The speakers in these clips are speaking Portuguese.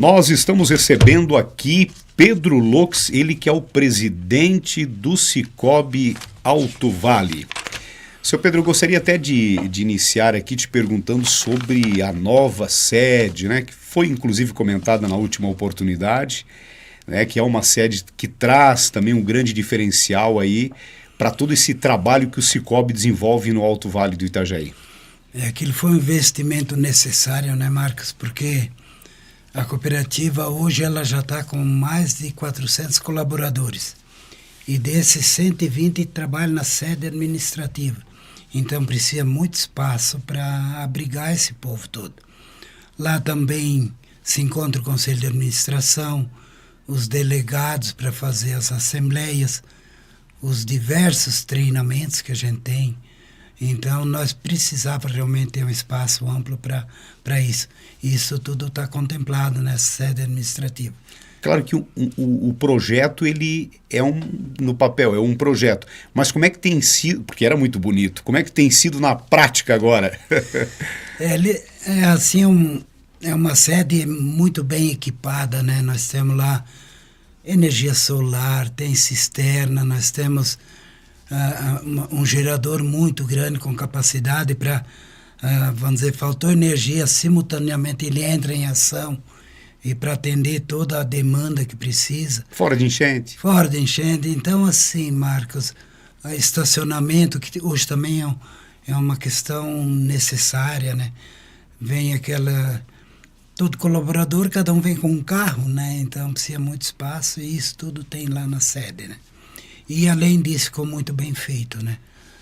Nós estamos recebendo aqui Pedro Lux, ele que é o presidente do Sicoob Alto Vale. Seu Pedro, eu gostaria até de iniciar aqui te perguntando sobre a nova sede, né, que foi inclusive comentada na última oportunidade, né, que é uma sede que traz também um grande diferencial aí para todo esse trabalho que o Sicoob desenvolve no Alto Vale do Itajaí. Aquilo foi um investimento necessário, né, Marcos? Porque a cooperativa hoje ela já está com mais de 400 colaboradores. E desses 120 trabalham na sede administrativa. Então precisa muito espaço para abrigar esse povo todo. Lá também se encontra o conselho de administração, os delegados para fazer as assembleias, os diversos treinamentos que a gente tem. Então, nós precisávamos realmente ter um espaço amplo para isso. Isso tudo está contemplado nessa sede administrativa. Claro que o projeto, ele é no papel, é um projeto. Mas como é que tem sido, porque era muito bonito, como é que tem sido na prática agora? É uma sede muito bem equipada, né? Nós temos lá energia solar, tem cisterna, nós temos um gerador muito grande com capacidade para, vamos dizer, faltou energia, simultaneamente ele entra em ação e para atender toda a demanda que precisa. Fora de enchente? Fora de enchente. Então, assim, Marcos, estacionamento, que hoje também é uma questão necessária, né? Vem todo colaborador, cada um vem com um carro, né? Então precisa muito espaço e isso tudo tem lá na sede, né? E além disso ficou muito bem feito, né?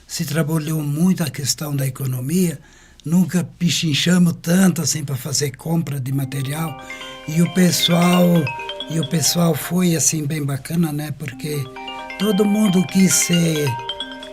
Se trabalhou muito a questão da economia, nunca pichinchamos tanto assim para fazer compra de material e o pessoal foi assim bem bacana, né? Porque todo mundo quis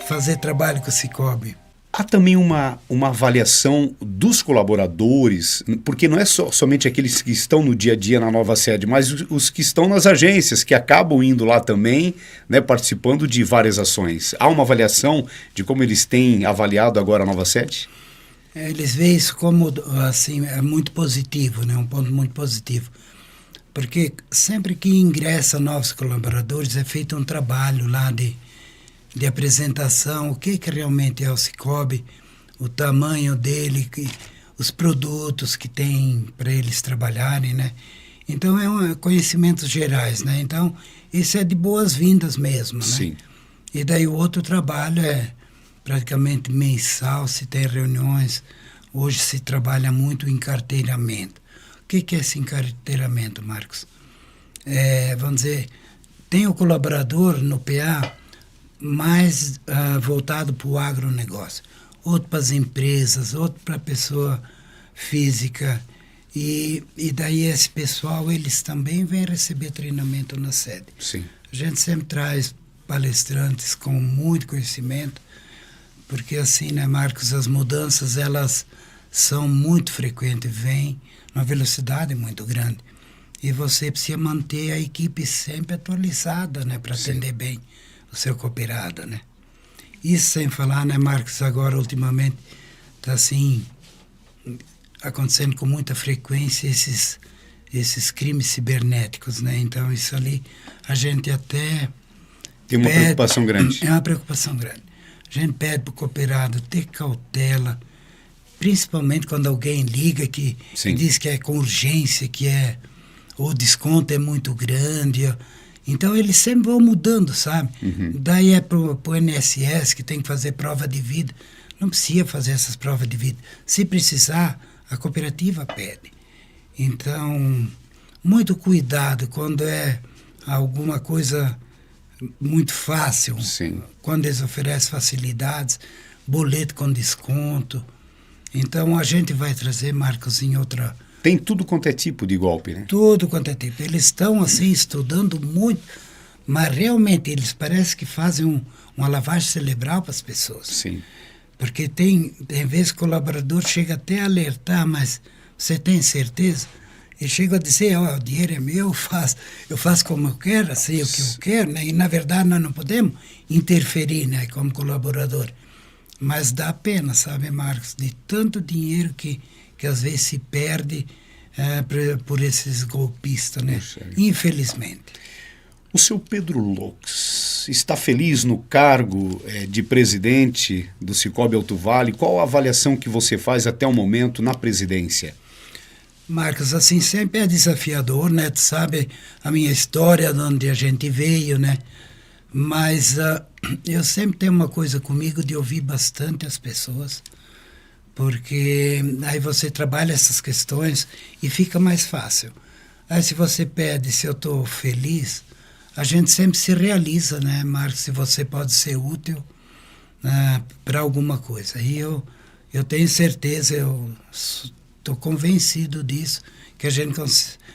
fazer trabalho com o Sicoob. Há também uma avaliação dos colaboradores, porque não é somente aqueles que estão no dia a dia na nova sede, mas os que estão nas agências, que acabam indo lá também, né, participando de várias ações. Há uma avaliação de como eles têm avaliado agora a nova sede? Eles veem isso como, assim, é muito positivo, né, um ponto muito positivo. Porque sempre que ingressam novos colaboradores, é feito um trabalho lá de apresentação, o que realmente é o Sicoob, o tamanho dele, os produtos que tem para eles trabalharem, né? Então, conhecimentos gerais, né? Então, isso é de boas-vindas mesmo, né? Sim. E daí o outro trabalho é praticamente mensal, se tem reuniões. Hoje se trabalha muito em carteiramento. O que é esse encarteiramento, Marcos? Vamos dizer, tem o colaborador no PA mais voltado para o agronegócio, outro para as empresas, outro para a pessoa física, e daí esse pessoal, eles também vêm receber treinamento na sede. Sim. A gente sempre traz palestrantes com muito conhecimento, porque assim, né, Marcos, as mudanças, elas são muito frequentes, vêm numa velocidade muito grande, e você precisa manter a equipe sempre atualizada, né, para atender bem o seu cooperado, né? Isso sem falar, né, Marcos, agora ultimamente está assim acontecendo com muita frequência esses crimes cibernéticos, né? Então isso ali a gente até tem uma preocupação grande. É uma preocupação grande. A gente pede para o cooperado ter cautela, principalmente quando alguém liga que diz que é com urgência, o desconto é muito grande. Então, eles sempre vão mudando, sabe? Uhum. Daí é para o INSS, que tem que fazer prova de vida. Não precisa fazer essas provas de vida. Se precisar, a cooperativa pede. Então, muito cuidado quando é alguma coisa muito fácil. Sim. Quando eles oferecem facilidades, boleto com desconto. Então, a gente vai trazer, Marcos, em outra... Tem tudo quanto é tipo de golpe, né? Tudo quanto é tipo. Eles estão, assim, estudando muito, mas realmente eles parecem que fazem uma lavagem cerebral para as pessoas. Sim. Porque tem vezes que o colaborador chega até a alertar, mas você tem certeza? Ele chega a dizer, o dinheiro é meu, eu faço como eu quero, sei o que eu quero, né? E, na verdade, nós não podemos interferir, né, como colaborador. Mas dá pena, sabe, Marcos, de tanto dinheiro que às vezes se perde por esses golpistas, né? Puxa. Infelizmente. O seu Pedro Lux está feliz no cargo de presidente do Sicoob Alto Vale? Qual a avaliação que você faz até o momento na presidência? Marcos, assim, sempre é desafiador, né? Tu sabe a minha história, de onde a gente veio, né? Mas eu sempre tenho uma coisa comigo de ouvir bastante as pessoas, porque aí você trabalha essas questões e fica mais fácil. Aí se você pede se eu estou feliz, a gente sempre se realiza, né, Marcos, se você pode ser útil para alguma coisa. E eu tenho certeza, eu estou convencido disso, que a gente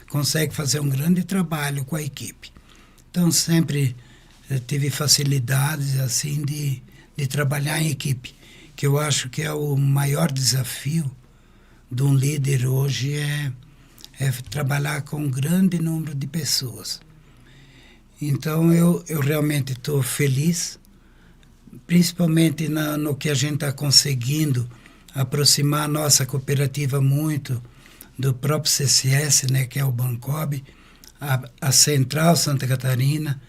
consegue fazer um grande trabalho com a equipe. Então, sempre tive facilidades assim de trabalhar em equipe, que eu acho que é o maior desafio de um líder hoje, é trabalhar com um grande número de pessoas. Então, eu realmente estou feliz, principalmente no que a gente está conseguindo aproximar a nossa cooperativa muito do próprio CCS, né, que é o Bancob, a Central Santa Catarina.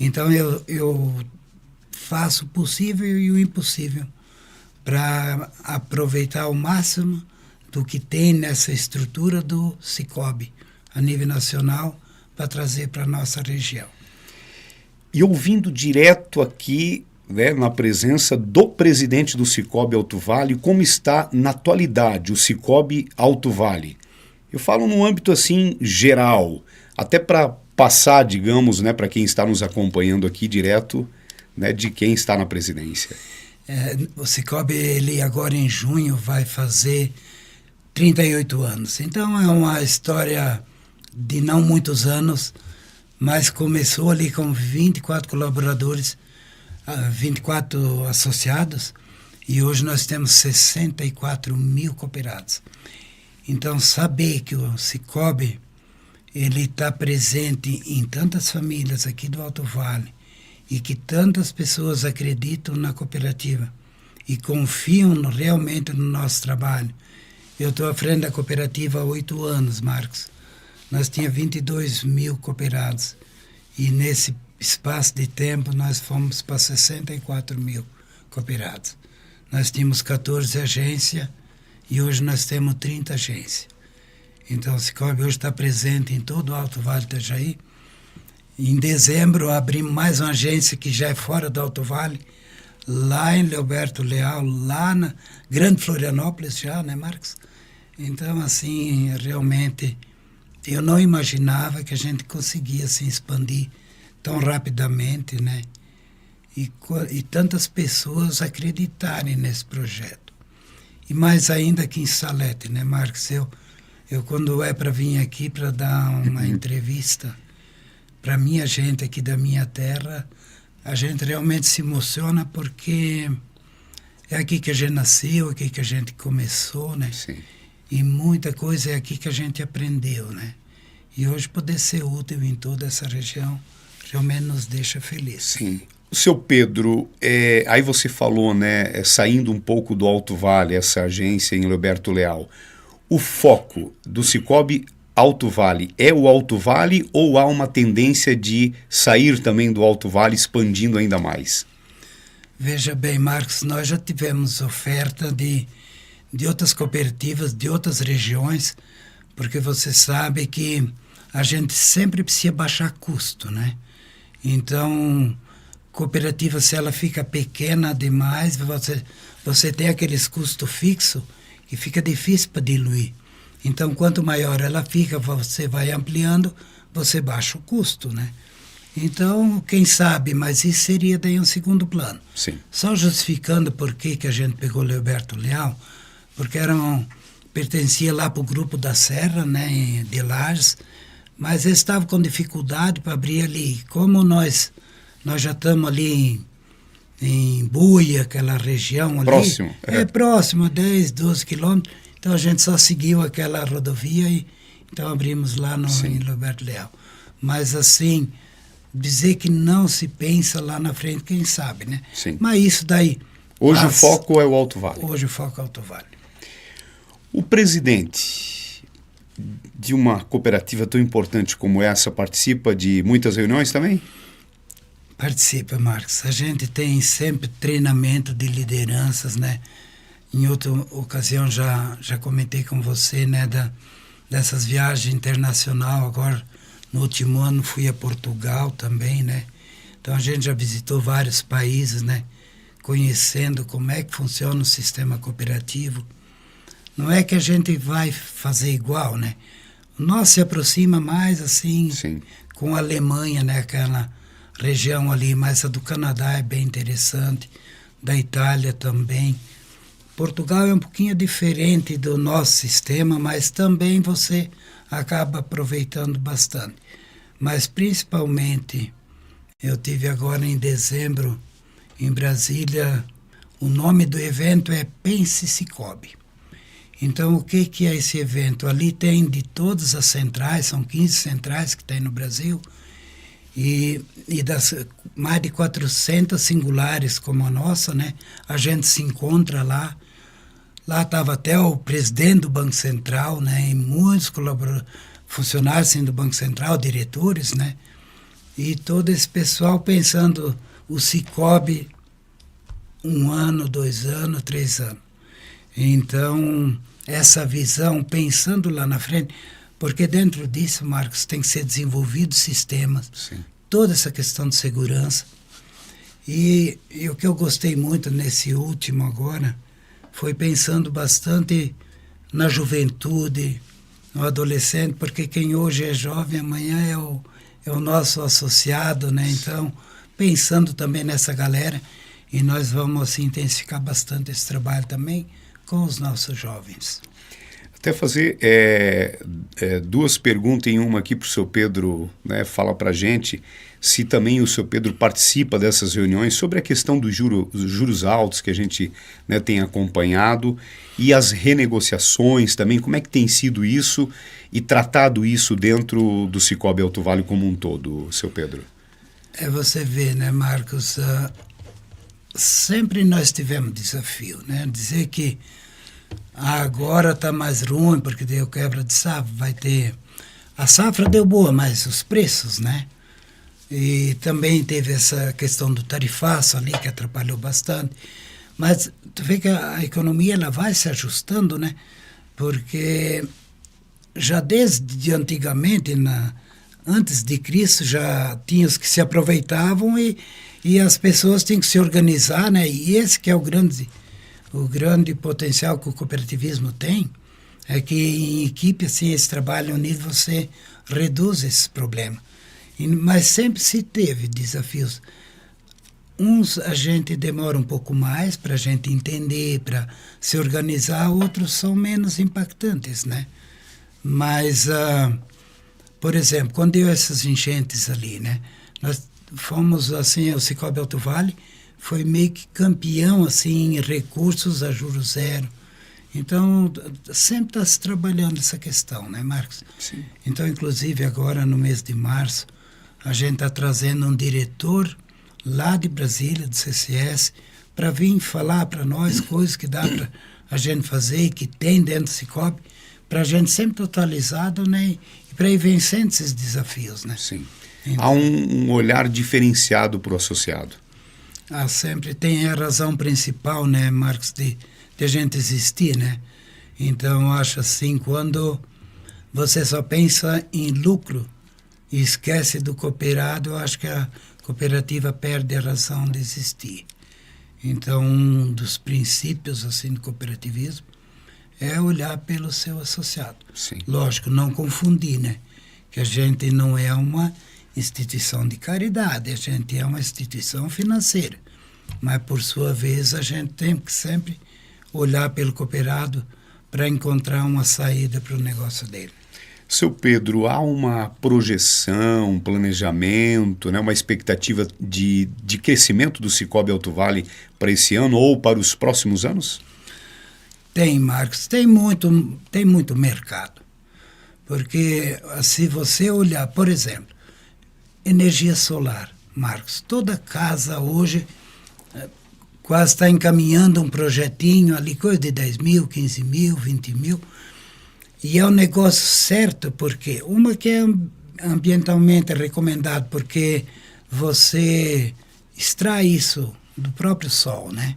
Então, eu faço o possível e o impossível para aproveitar ao máximo do que tem nessa estrutura do Sicoob a nível nacional para trazer para a nossa região. E ouvindo direto aqui, né, na presença do presidente do Sicoob Alto Vale, como está na atualidade o Sicoob Alto Vale? Eu falo no âmbito assim geral, até para passar, digamos, né, para quem está nos acompanhando aqui direto, né, de quem está na presidência. O Sicoob, ele agora em junho vai fazer 38 anos. Então é uma história de não muitos anos, mas começou ali com 24 colaboradores, 24 associados, e hoje nós temos 64 mil cooperados. Então, saber que o Sicoob ele está presente em tantas famílias aqui do Alto Vale e que tantas pessoas acreditam na cooperativa e confiam realmente no nosso trabalho. Eu estou à frente da cooperativa há 8 anos, Marcos. Nós tínhamos 22 mil cooperados e nesse espaço de tempo nós fomos para 64 mil cooperados. Nós tínhamos 14 agências e hoje nós temos 30 agências. Então o Sicoob hoje está presente em todo o Alto Vale do Itajaí. Em dezembro abrimos mais uma agência que já é fora do Alto Vale, lá em Leoberto Leal, lá na Grande Florianópolis já, né, Marcos? Então, assim, realmente, eu não imaginava que a gente conseguia se expandir tão rapidamente, né? E tantas pessoas acreditarem nesse projeto. E mais ainda aqui em Salete, né, Marcos? Eu quando é para vir aqui para dar uma entrevista para minha gente aqui da minha terra, a gente realmente se emociona porque é aqui que a gente nasceu, aqui que a gente começou, né? Sim. E muita coisa é aqui que a gente aprendeu, né? E hoje poder ser útil em toda essa região realmente nos deixa felizes. Sim. O seu Pedro, aí você falou, né, saindo um pouco do Alto Vale, essa agência em Leoberto Leal. O foco do Sicoob Alto Vale é o Alto Vale ou há uma tendência de sair também do Alto Vale, expandindo ainda mais? Veja bem, Marcos, nós já tivemos oferta de outras cooperativas, de outras regiões, porque você sabe que a gente sempre precisa baixar custo, né? Então, cooperativa, se ela fica pequena demais, você tem aqueles custos fixos que fica difícil para diluir. Então, quanto maior ela fica, você vai ampliando, você baixa o custo, né? Então, quem sabe, mas isso seria daí um segundo plano. Sim. Só justificando por que a gente pegou Leoberto Leal, porque pertencia lá para o grupo da Serra, né, de Lages, mas eles estavam com dificuldade para abrir ali. Como nós já estamos ali em Buia, aquela região ali. Próximo. Próximo, 10, 12 quilômetros. Então a gente só seguiu aquela rodovia e então abrimos lá em Leoberto Leal. Mas assim, dizer que não se pensa lá na frente, quem sabe, né? Sim. Mas isso daí... Hoje o foco é o Alto Vale. Hoje o foco é o Alto Vale. O presidente de uma cooperativa tão importante como essa, participa de muitas reuniões também? Participa, Marcos. A gente tem sempre treinamento de lideranças, né? Em outra ocasião já comentei com você, né, dessas viagens internacionais. Agora, no último ano, fui a Portugal também, né? Então, a gente já visitou vários países, né? Conhecendo como é que funciona o sistema cooperativo. Não é que a gente vai fazer igual, né? O nosso se aproxima mais, assim, Sim. com a Alemanha, né? Aquela região ali, mas a do Canadá é bem interessante, da Itália também. Portugal é um pouquinho diferente do nosso sistema, mas também você acaba aproveitando bastante. Mas principalmente, eu tive agora em dezembro, em Brasília, o nome do evento é Pense Sicoob. Então, o que é esse evento? Ali tem de todas as centrais, são 15 centrais que tem no Brasil, e das mais de 400 singulares como a nossa, né? A gente se encontra lá. Lá estava até o presidente do Banco Central, né? E muitos funcionários assim, do Banco Central, diretores, né? E todo esse pessoal pensando o Sicoob 1 ano, 2 anos, 3 anos. Então, essa visão, pensando lá na frente, porque dentro disso, Marcos, tem que ser desenvolvido sistemas, Sim. Toda essa questão de segurança. E o que eu gostei muito nesse último agora foi pensando bastante na juventude, no adolescente, porque quem hoje é jovem, amanhã é o nosso associado, né? Então, pensando também nessa galera, e nós vamos assim, intensificar bastante esse trabalho também com os nossos jovens. Até fazer duas perguntas em uma aqui para o seu Pedro, né, fala para a gente se também o seu Pedro participa dessas reuniões sobre a questão dos juros altos que a gente, né, tem acompanhado e as renegociações também, como é que tem sido isso e tratado isso dentro do Sicoob Alto Vale como um todo, seu Pedro? Você vê, né, Marcos, sempre nós tivemos desafio, né, dizer que agora está mais ruim porque deu quebra de safra, vai ter... A safra deu boa, mas os preços, né? E também teve essa questão do tarifaço ali que atrapalhou bastante. Mas tu vê que a economia ela vai se ajustando, né? Porque já desde antigamente, antes de Cristo, já tinha os que se aproveitavam e as pessoas tinham que se organizar, né? E esse que é o grande potencial que o cooperativismo tem, é que em equipe, assim, esse trabalho unido, você reduz esse problema. Mas sempre se teve desafios. Uns a gente demora um pouco mais para a gente entender, para se organizar, outros são menos impactantes, né? Mas, por exemplo, quando deu essas enchentes ali, né? Nós fomos, assim, o Sicoob Alto Vale foi meio que campeão, assim, em recursos a juros zero. Então, sempre está se trabalhando essa questão, né, Marcos? Sim. Então, inclusive, agora no mês de março, a gente está trazendo um diretor lá de Brasília, do CCS, para vir falar para nós coisas que dá para a gente fazer e que tem dentro do Sicoob, para a gente sempre totalizado, né, e para ir vencendo esses desafios, né? Sim. Então, há um olhar diferenciado para o associado. Sempre tem a razão principal, né, Marcos, de a gente existir, né? Então, acho assim, quando você só pensa em lucro e esquece do cooperado, eu acho que a cooperativa perde a razão de existir. Então, um dos princípios, assim, do cooperativismo é olhar pelo seu associado. Sim. Lógico, não confundir, né? Que a gente não é uma instituição de caridade, a gente é uma instituição financeira. Mas, por sua vez, a gente tem que sempre olhar pelo cooperado para encontrar uma saída para o negócio dele. Seu Pedro, há uma projeção, um planejamento, né, uma expectativa de crescimento do Sicoob Alto Vale para esse ano ou para os próximos anos? Tem, Marcos, tem muito mercado. Porque se você olhar, por exemplo, energia solar, Marcos, toda casa hoje quase está encaminhando um projetinho ali, coisa de 10 mil, 15 mil, 20 mil. E é um negócio certo, porque uma que é ambientalmente recomendado, porque você extrai isso do próprio sol, né?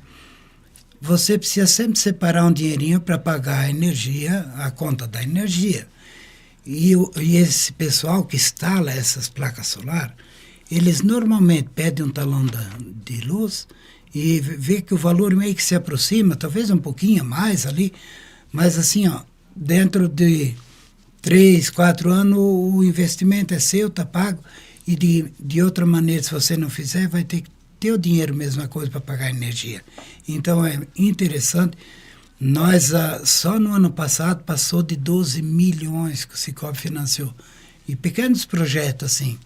Você precisa sempre separar um dinheirinho para pagar a energia, a conta da energia. E esse pessoal que instala essas placas solares, eles normalmente pedem um talão de luz e vê que o valor meio que se aproxima, talvez um pouquinho a mais ali, mas assim, ó, dentro de 3, 4 anos o investimento é seu, está pago, e de outra maneira, se você não fizer, vai ter que ter o dinheiro, mesma coisa, para pagar a energia. Então é interessante. Nós, só no ano passado, passou de 12 milhões que o Sicoob financiou. E pequenos projetos, assim,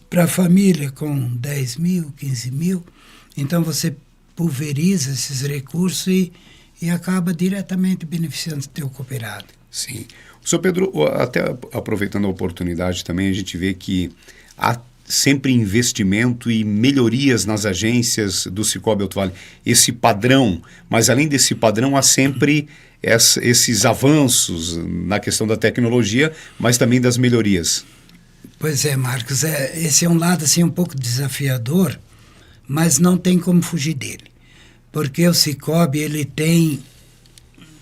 para a família com 10 mil, 15 mil. Então você pulveriza esses recursos e acaba diretamente beneficiando o teu cooperado. Sim. O senhor Pedro, até aproveitando a oportunidade também, a gente vê que há sempre investimento e melhorias nas agências do Sicoob Alto Vale. Esse padrão, mas além desse padrão, há sempre esses avanços na questão da tecnologia, mas também das melhorias. Pois é, Marcos, esse é um lado assim um pouco desafiador, mas não tem como fugir dele. Porque o Sicoob, ele tem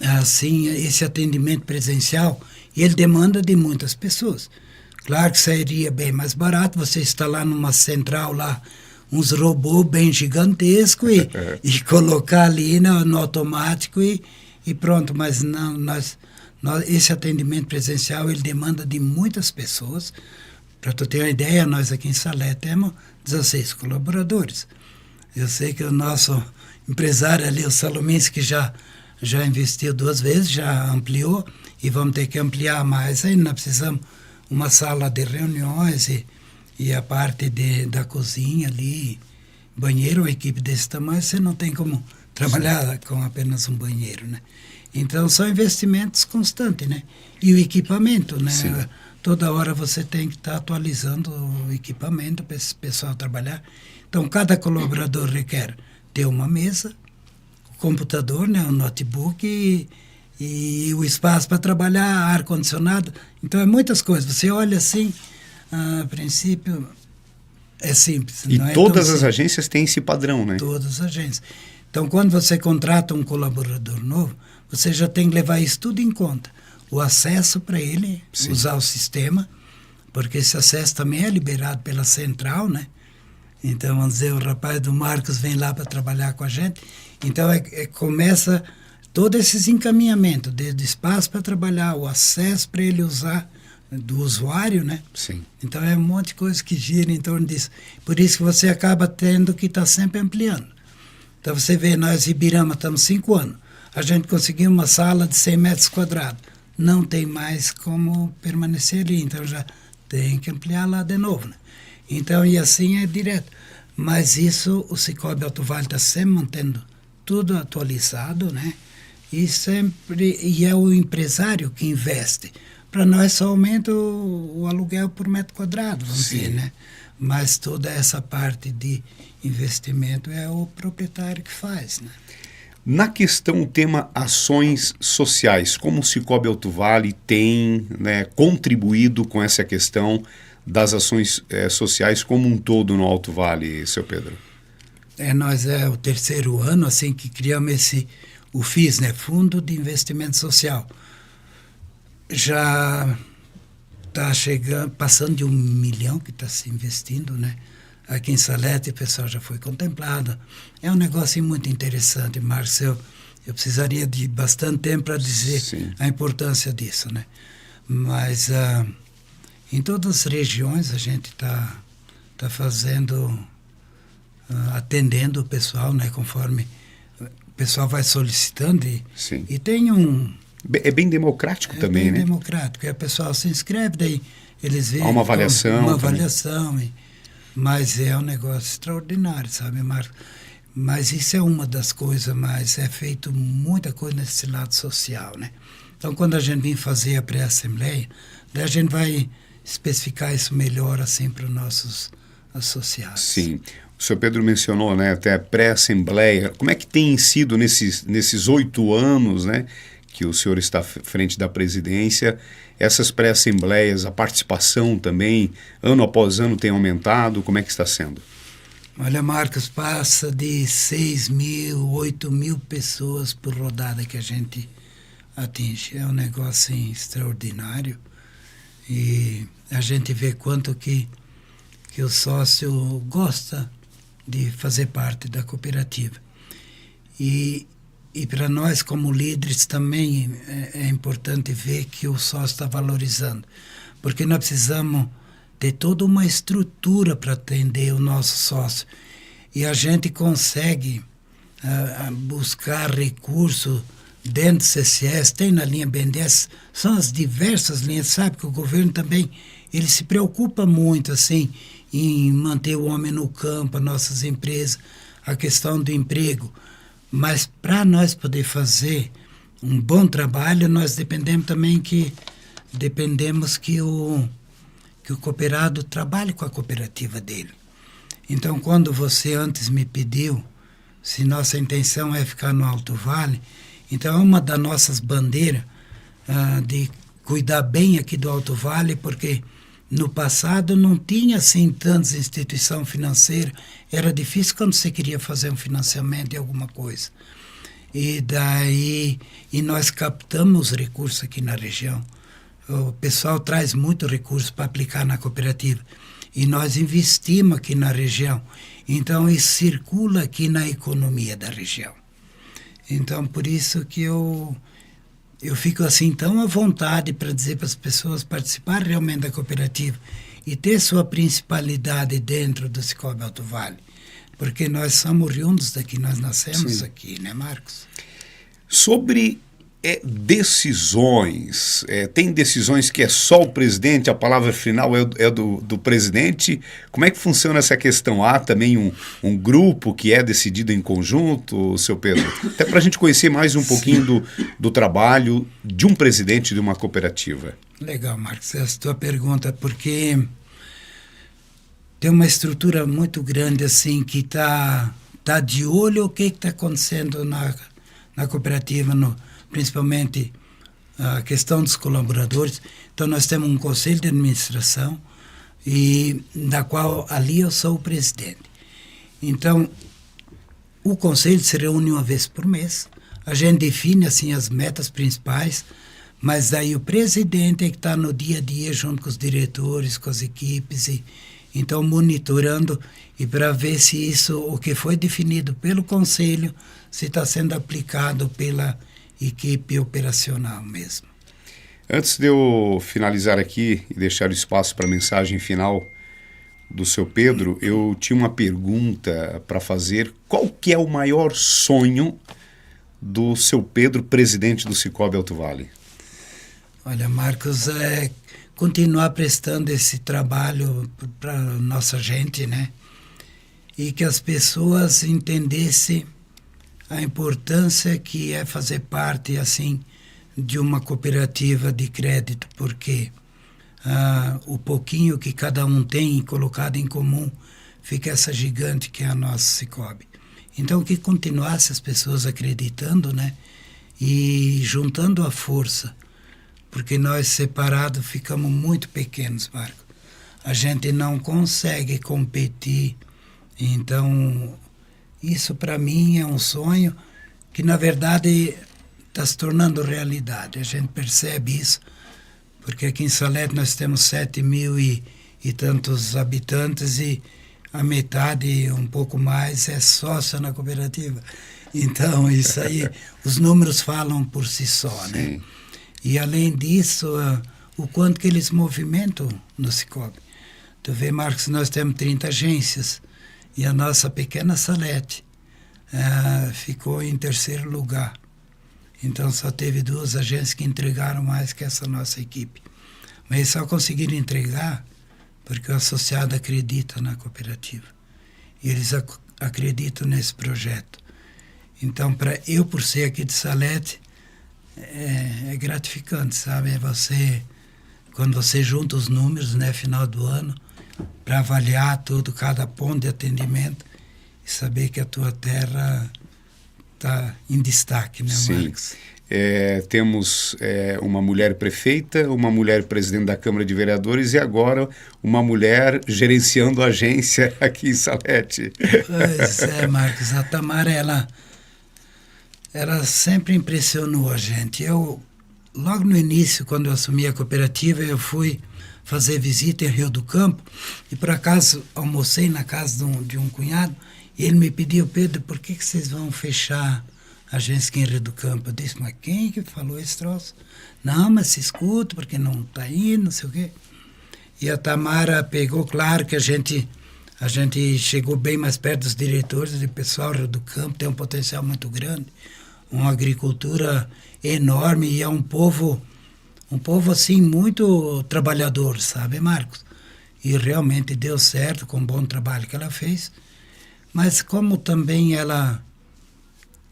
assim esse atendimento presencial e ele demanda de muitas pessoas. Claro que sairia bem mais barato você instalar numa central lá uns robôs bem gigantescos e colocar ali no automático e pronto. Mas não, esse atendimento presencial ele demanda de muitas pessoas. Para tu ter uma ideia, nós aqui em Salé temos 16 colaboradores. Eu sei que o nosso empresário ali, o Salominski, já investiu 2 vezes, já ampliou e vamos ter que ampliar mais. Aí nós precisamos uma sala de reuniões e a parte da cozinha ali, banheiro, uma equipe desse tamanho, você não tem como trabalhar com apenas um banheiro, né? Então, são investimentos constantes, né? E o equipamento, né? Sim. Toda hora você tem que estar atualizando o equipamento para esse pessoal trabalhar. Então, cada colaborador requer ter uma mesa, computador, né? Um notebook e o espaço para trabalhar, ar-condicionado. Então, é muitas coisas. Você olha assim, a princípio, é simples. E não é todas tão as simples. agências têm esse padrão, né? Todas as agências. Então, quando você contrata um colaborador novo, você já tem que levar isso tudo em conta. O acesso para ele, Sim. usar o sistema, porque esse acesso também é liberado pela central, né? Então, vamos dizer, o rapaz do Marcos vem lá para trabalhar com a gente. Então, começa todos esses encaminhamentos, desde espaço para trabalhar, o acesso para ele usar do usuário, né? Sim. Então, é um monte de coisa que gira em torno disso. Por isso que você acaba tendo que estar sempre ampliando. Então, você vê, nós em Ibirama estamos 5 anos. A gente conseguiu uma sala de 100 metros quadrados. Não tem mais como permanecer ali, então já tem que ampliar lá de novo, né? Então, e assim é direto. Mas isso, o Sicoob Alto Vale está sempre mantendo tudo atualizado, né? E é o empresário que investe. Para nós só aumenta o aluguel por metro quadrado, vamos dizer, né? Mas toda essa parte de investimento é o proprietário que faz, né? Na questão, o tema ações sociais, como o Sicoob Alto Vale tem, né, contribuído com essa questão das ações sociais como um todo no Alto Vale, seu Pedro? Nós é o 3º ano assim que criamos o FIS, né, Fundo de Investimento Social. Já está chegando, passando de 1 milhão que está se investindo, né? Aqui em Salete o pessoal já foi contemplado. É um negócio muito interessante, Marcos. Eu precisaria de bastante tempo para dizer Sim. a importância disso, né? Mas em todas as regiões a gente está fazendo, atendendo o pessoal, né? Conforme o pessoal vai solicitando e tem um... É bem democrático também, bem né? democrático. E o pessoal se inscreve, daí eles veem... Há uma avaliação. Uma avaliação. Mas é um negócio extraordinário, sabe, Marcos? Mas isso é uma das coisas, mas é feito muita coisa nesse lado social, né? Então, quando a gente vem fazer a pré-assembleia, daí a gente vai especificar isso melhor, assim, para os nossos associados. Sim. O senhor Pedro mencionou, né, até a pré-assembleia. Como é que tem sido nesses 8 anos, né, que o senhor está à frente da presidência, essas pré-assembleias, a participação também, ano após ano, tem aumentado? Como é que está sendo? Olha, Marcos, passa de 6 mil, 8 mil pessoas por rodada que a gente atinge. É um negócio assim, extraordinário. E a gente vê quanto que o sócio gosta de fazer parte da cooperativa. E para nós, como líderes, também é importante ver que o sócio está valorizando. Porque nós precisamos ter toda uma estrutura para atender o nosso sócio. E a gente consegue buscar recursos dentro do CCS, tem na linha BNDES, são as diversas linhas, sabe que o governo também, ele se preocupa muito, assim, em manter o homem no campo, as nossas empresas, a questão do emprego. Mas para nós poder fazer um bom trabalho, nós dependemos também que o cooperado trabalhe com a cooperativa dele. Então, quando você antes me pediu se nossa intenção é ficar no Alto Vale, então é uma das nossas bandeiras de cuidar bem aqui do Alto Vale, porque no passado não tinha assim tantas instituições financeiras, era difícil quando você queria fazer um financiamento de alguma coisa. E nós captamos recursos aqui na região. O pessoal traz muito recurso para aplicar na cooperativa. E nós investimos aqui na região. Então, isso circula aqui na economia da região. Então, por isso que eu fico assim tão à vontade para dizer para as pessoas participar realmente da cooperativa e ter sua principalidade dentro do Cicobi Alto Vale. Porque nós somos oriundos daqui, nós nascemos aqui, né, Marcos? Sobre decisões, tem decisões que é só o presidente, a palavra final é do presidente. Como é que funciona essa questão? Há também um grupo que é decidido em conjunto, seu Pedro? Até para a gente conhecer mais um pouquinho do trabalho de um presidente de uma cooperativa. Legal, Marcos, essa tua pergunta, porque tem uma estrutura muito grande assim que tá de olho o que está acontecendo na cooperativa, principalmente a questão dos colaboradores. Então, nós temos um conselho de administração, da qual ali eu sou o presidente. Então, o conselho se reúne uma vez por mês, a gente define assim, as metas principais, mas daí o presidente é que está no dia a dia junto com os diretores, com as equipes, então monitorando e para ver se o que foi definido pelo conselho, se está sendo aplicado pela equipe operacional mesmo. Antes de eu finalizar aqui e deixar o espaço para a mensagem final do seu Pedro, eu tinha uma pergunta para fazer. Qual que é o maior sonho do seu Pedro, presidente do Cicobi Alto Vale? Olha, Marcos, continuar prestando esse trabalho para nossa gente, né? E que as pessoas entendessem a importância que é fazer parte, assim, de uma cooperativa de crédito, porque o pouquinho que cada um tem colocado em comum fica essa gigante que é a nossa Cicobi. Então, que continuasse as pessoas acreditando, né? E juntando a força, porque nós separados ficamos muito pequenos, Marco. A gente não consegue competir, então isso para mim é um sonho que na verdade está se tornando realidade. A gente percebe isso, porque aqui em Salete nós temos 7 mil e tantos habitantes e a metade, um pouco mais, é sócio na cooperativa. Então isso aí, os números falam por si só, né? E além disso, o quanto que eles movimentam no Cicobi. Tu vê, Marcos, nós temos 30 agências e a nossa pequena Salete ficou em terceiro lugar. Então só teve 2 agências que entregaram mais que essa nossa equipe. Mas eles só conseguiram entregar porque o associado acredita na cooperativa. E eles acreditam nesse projeto. Então, por ser aqui de Salete, é gratificante, sabe? Quando você junta os números, né, final do ano, para avaliar tudo, cada ponto de atendimento, e saber que a tua terra está em destaque, né, Sim. Marcos? temos uma mulher prefeita, uma mulher presidente da Câmara de Vereadores e agora uma mulher gerenciando a agência aqui em Salete. Pois é, Marcos, a Tamara, ela sempre impressionou a gente. Logo no início, quando eu assumi a cooperativa, eu fui fazer visita em Rio do Campo e, por acaso, almocei na casa de um cunhado e ele me pediu: Pedro, por que vocês vão fechar a agência aqui em Rio do Campo? Eu disse: mas quem que falou esse troço? Não, mas se escuta, porque não está indo, não sei o quê. E a Tamara pegou, claro que a gente chegou bem mais perto dos diretores, e o pessoal do Rio do Campo tem um potencial muito grande, uma agricultura enorme e é um povo assim muito trabalhador, sabe, Marcos? E realmente deu certo com o bom trabalho que ela fez. Mas como também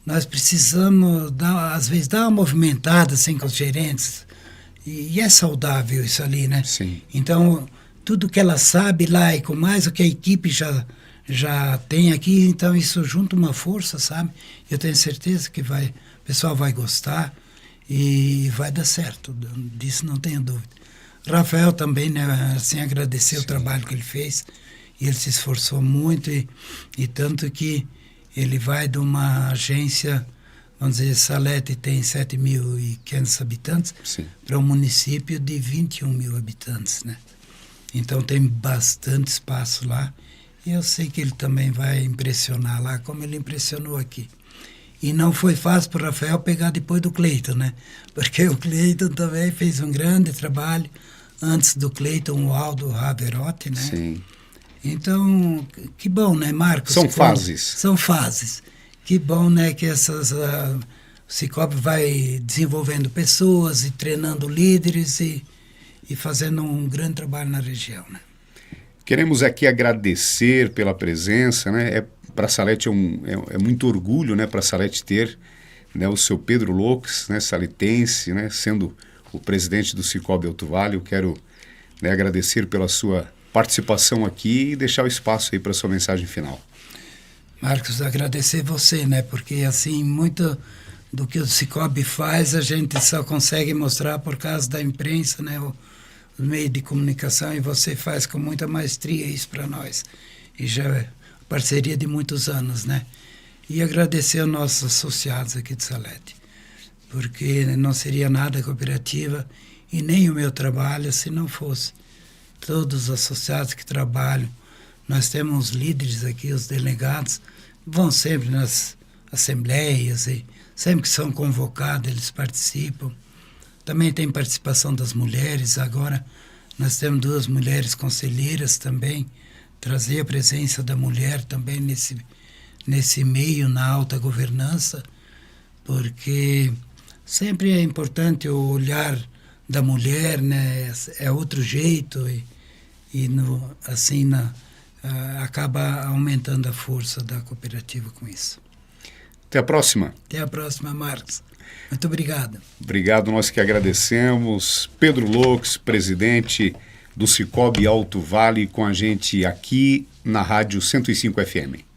nós precisamos, às vezes, dar uma movimentada assim, com os gerentes, e é saudável isso ali, né? Sim. Então, tudo que ela sabe lá e com mais o que a equipe já tem aqui, então isso junta uma força, sabe? Eu tenho certeza que o pessoal vai gostar e vai dar certo, disso não tenho dúvida. Rafael também, né, assim, agradecer o trabalho que ele fez, e ele se esforçou muito, e tanto que ele vai de uma agência, vamos dizer, Salete tem 7.500 habitantes, para um município de 21 mil habitantes, né? Então tem bastante espaço lá, e eu sei que ele também vai impressionar lá, como ele impressionou aqui. E não foi fácil para o Rafael pegar depois do Cleiton, né? Porque o Cleiton também fez um grande trabalho, antes do Cleiton, o Aldo Raverotti, né? Sim. Então, que bom, né, Marcos? São fases. São fases. Que bom, né, que o Cicobi vai desenvolvendo pessoas e treinando líderes e fazendo um grande trabalho na região, né? Queremos aqui agradecer pela presença, né? Para Salete é muito orgulho, né, para Salete ter, né, o seu Pedro Locks, né, saletense, né, sendo o presidente do Cicobi Alto Vale. Eu quero, né, agradecer pela sua participação aqui e deixar o espaço aí para a sua mensagem final. Marcos, agradecer você, né, porque assim, muito do que o Cicobi faz a gente só consegue mostrar por causa da imprensa, né, o meio de comunicação, e você faz com muita maestria isso para nós. E já é parceria de muitos anos, né? E agradecer aos nossos associados aqui de Salete, porque não seria nada a cooperativa e nem o meu trabalho se não fosse todos os associados que trabalham. Nós temos líderes aqui, os delegados, vão sempre nas assembleias e sempre que são convocados eles participam. Também tem participação das mulheres. Agora nós temos 2 mulheres conselheiras também, trazer a presença da mulher também nesse meio, na alta governança, porque sempre é importante o olhar da mulher, né? É outro jeito acaba aumentando a força da cooperativa com isso. Até a próxima. Até a próxima, Marcos. Muito obrigado. Obrigado, nós que agradecemos. Pedro Locks, presidente do Cicobi Alto Vale, com a gente aqui na Rádio 105 FM.